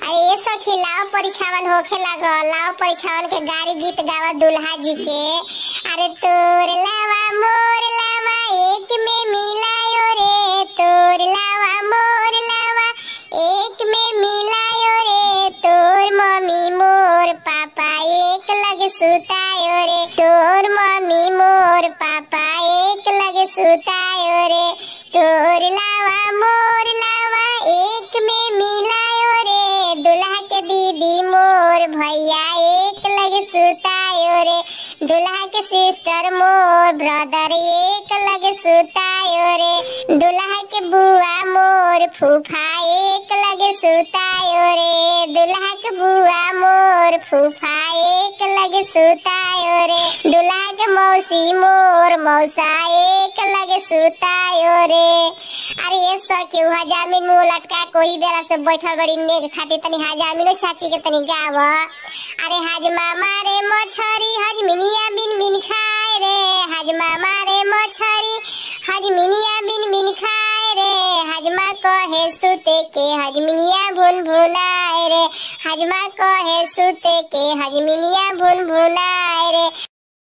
अरे सखी लाओ परीक्षावन होखे लागल। लाओ परीक्षावन के गाड़ी गीत गावा दुल्हा जी के। अरे तोर लावा मोर लावा एक में मिलायो रे, तोर लावा मोर लावा एक में मिलायो रे, तोर मम्मी मोर पापा एक लगे सुतायो रे, तोर मम्मी मोर पापा एक लगे सुतायो रे, तोर लावा मोर लावा एक में मिलायो रे, दुल्हा के दीदी मोर भैया एक लगे सुतायो रे, दुल्हा के सिस्टर मोर ब्रदर एक लगे सुतायो रे, दुल्हा के बुआ मोर फूफा एक लगे सुतायो रे, दुल्हा के बुआ मोर फूफा एक लगे सुतायो रे, दुल्हा के मौसी मोर मौसा एक लगे सुतायो रे। अरे ये सखी हजामिन मुंह लटका कोई बेरा से बैठल बड़ी नेक खाती तनी हजामिनो चाची के तनी गाव। अरे हजमा मारे मछरी हजमिनिया बिन बिन खाए रे, हजमा मारे मछरी हजमिनिया बिन बिन खाए रे, हजमा कहे सुते के हजमिनिया भुन भुनाए रे, हजमा कहे सुते के हजमिनिया भुन भुनाए रे।